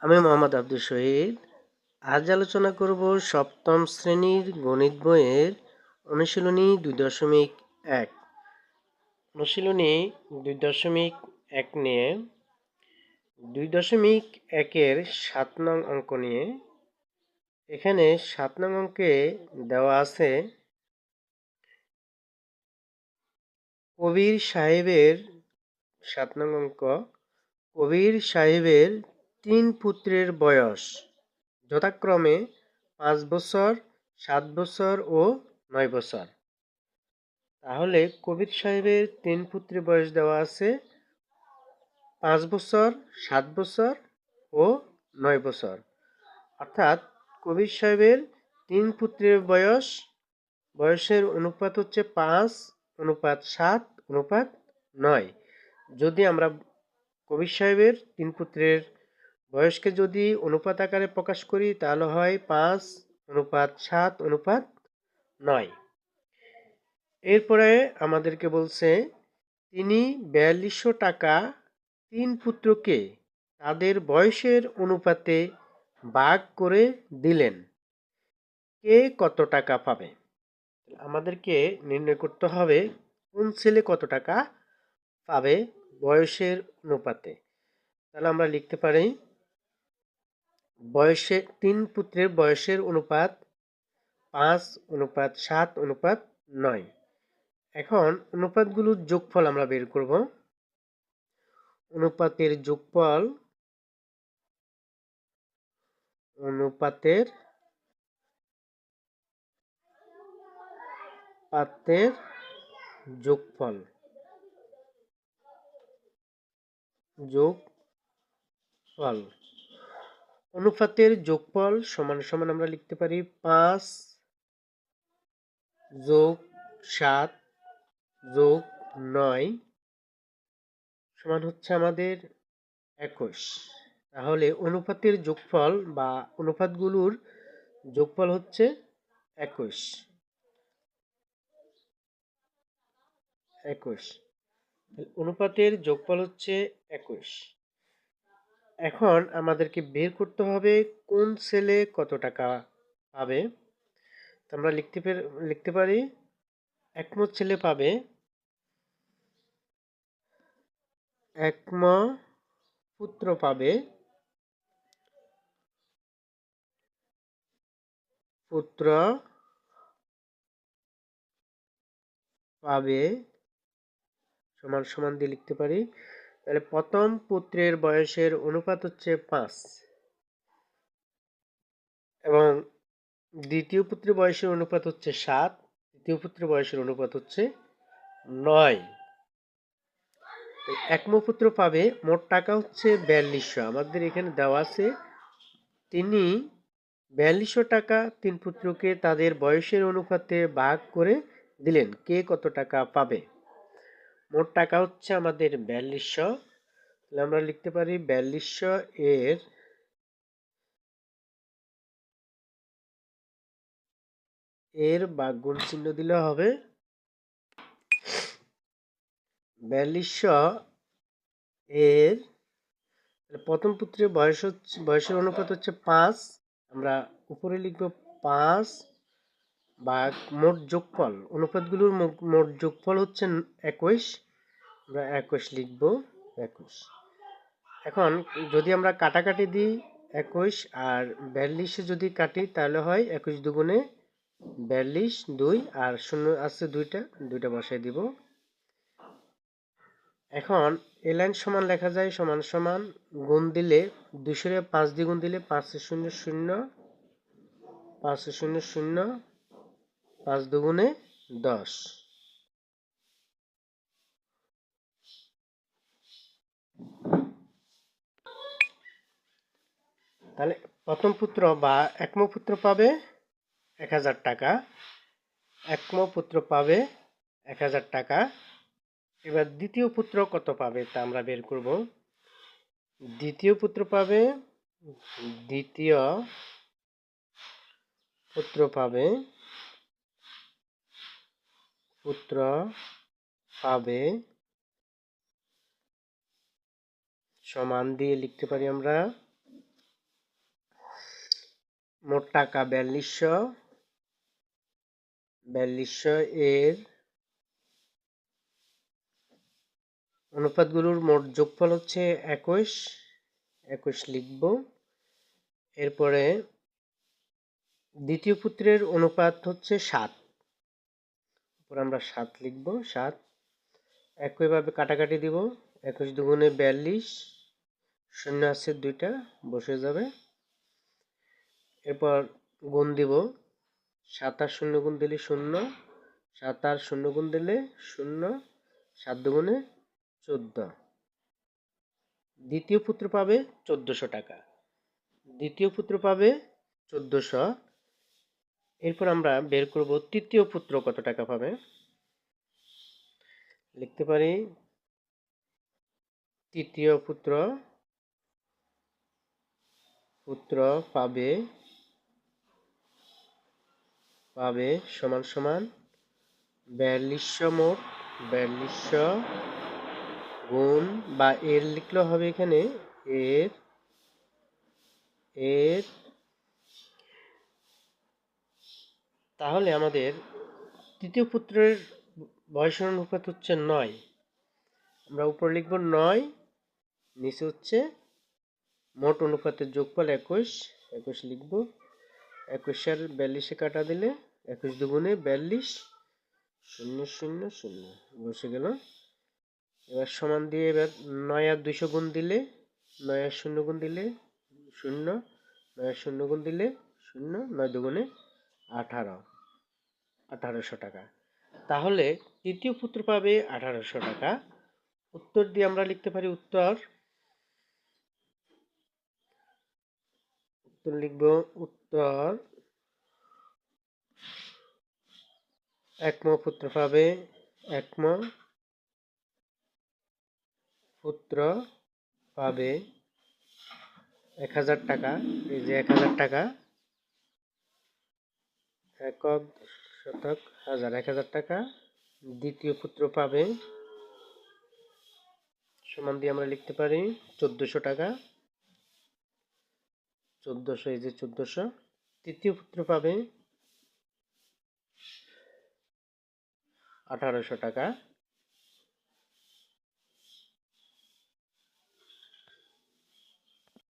আমি মোহাম্মদ আব্দুল শহীদ। আজ আলোচনা করব সপ্তম শ্রেণীর গণিত বইয়ের অনুশীলনী 2.1। অনুশীলনী 2.1 নিয়ে 2.1-এর 7 নং অঙ্ক নিয়ে। এখানে 7 নং অঙ্কে দেওয়া আছে কবির সাহেবের 7 নং অঙ্ক। কবির সাহেবের 3 পুত্রের বয়স যথাক্রমে 5 বছর, 7 বছর ও 9 বছর। তাহলে কবির সাহেবের 3 পুত্রের বয়স দেওয়া আছে 5 বছর, 7 বছর ও 9 বছর। অর্থাৎ কবির সাহেবের 3 পুত্রের বয়সের অনুপাত হচ্ছে 5:7:9। যদি আমরা কবির সাহেবের 3 পুত্রের বয়সকে যদি অনুপাত আকারে প্রকাশ করি তাহলে হয় 5:7:9। এরপরে আমাদেরকে বলছে তিনি 4200 টাকা 3 পুত্রকে তাদের বয়সের অনুপাতে ভাগ করে দিলেন, কে কত টাকা পাবে? আমাদেরকে নির্ণয় করতে হবে কোন ছেলে কত টাকা পাবে বয়সের অনুপাতে। তাহলে আমরা লিখতে পারি বয়সে 3 পুত্রের বয়সের অনুপাত 5:7:9। এখন অনুপাতগুলোর যোগফল আমরা বের করব। অনুপাতের যোগফল যোগফল অনুপাতের যোগফল সমান সমান আমরা লিখতে পারি 5+7+9 সমান হচ্ছে আমাদের 21। তাহলে অনুপাতের যোগফল বা অনুপাতগুলোর যোগফল হচ্ছে 21। অনুপাতের যোগফল হচ্ছে 21। এখন আমাদেরকে বের করতে হবে কোন ছেলে কত টাকা পাবে। আমরা লিখতে পারি একম ছেলে পাবে, একম পুত্র পাবে সমান সমান দিয়ে লিখতে পারি। তাহলে প্রথম পুত্রের বয়সের অনুপাত হচ্ছে 5 এবং দ্বিতীয় পুত্রের বয়সের অনুপাত হচ্ছে 7, তৃতীয় পুত্রের বয়সের অনুপাত হচ্ছে 9। একম পুত্র পাবে, মোট টাকা হচ্ছে 4200। আমাদের এখানে দেওয়া আছে তিনি 4200 টাকা 3 পুত্রকে তাদের বয়সের অনুপাতে ভাগ করে দিলেন, কে কত টাকা পাবে। মোট টাকা হচ্ছে আমাদের 4200। তাহলে আমরা লিখতে পারি 4200 এর ভাগগুণ চিহ্ন দিলে হবে 4200 এর প্রথম পুত্রের বয়সের অনুপাত হচ্ছে 5। আমরা উপরে লিখব 5 ভাগ মোট যোগফল, অনুপাতগুলোর মোট যোগফল হচ্ছে 21। আমরা 21 লিখব 21। এখন যদি আমরা কাটাকাটি দিই 21 আর 42 যদি কাটি তাহলে হয় 21 দুগুণে 42, 2 আর শূন্য আছে দুইটা বসাই দিব। এখন এ লাইন সমান লেখা যায় সমান সমান গুণ দিলে 200 এর 5 দিয়ে গুণ দিলে 5 0 0 5 0 0 5 দুগুণে 10। তাহলে প্রথম পুত্র বা একম পুত্র পাবে 1000 টাকা, এবার দ্বিতীয় পুত্র কত পাবে তা আমরা বের করব। দ্বিতীয় পুত্র পাবে সমান দিয়ে লিখতে পারি আমরা মোট টাকা 4200 এর অনুপাতগুলোর মোট যোগফল হচ্ছে 21 লিখব। এরপরে দ্বিতীয় পুত্রের অনুপাত হচ্ছে 7, উপর আমরা 7 লিখব। 7 একইভাবে কাটাকাটি দিব। 21 দুগুণে 42, শূন্য আছে 2টা, বসে যাবে। এরপর গুণ দিব। 7 আর 0 গুণ দিলে 0, 7 আর 0 গুণ দিলে 0, 7 দুগুণে 14। দ্বিতীয় পুত্র পাবে 1400 টাকা। দ্বিতীয় পুত্র পাবে 1400। এরপর আমরা বের করব তৃতীয় পুত্র কত টাকা পাবে। লিখতে পারি তৃতীয় পুত্র পাবে সমান সমান 4200 মোট 4200 গুণ বা এর লিখলে হবে এখানে এর তাহলে আমাদের তৃতীয় পুত্রের বয়সের অনুপাত হচ্ছে 9। আমরা উপর লিখব 9, নিচে হচ্ছে মোট অনুপাতের যোগফল 21 লিখব। 21 আর 42 কাটা দিলে 21 দুগুণে 42, 0 0 0, বসে গেল। এবার সমান দিয়ে এবার 9 আর 200 গুণ দিলে 9 আর 0 গুণ দিলে 0, 9 আর 0 গুণ দিলে 0, 9 দুগুণে 1800 টাকা। তাহলে তৃতীয় পুত্র পাবে 1800 টাকা। উত্তর দিয়ে আমরা লিখতে পারি উত্তর লিখব উত্তর একম পুত্র পাবে 1000 টাকা। এই যে 1000 টাকা, একক শতক হাজার, 1000 টাকা। দ্বিতীয় পুত্র পাবে সমান দিয়ে আমরা লিখতে পারি 1400 টাকা। 1400, এই যে 1400। তৃতীয় পুত্র পাবে 1800 টাকা।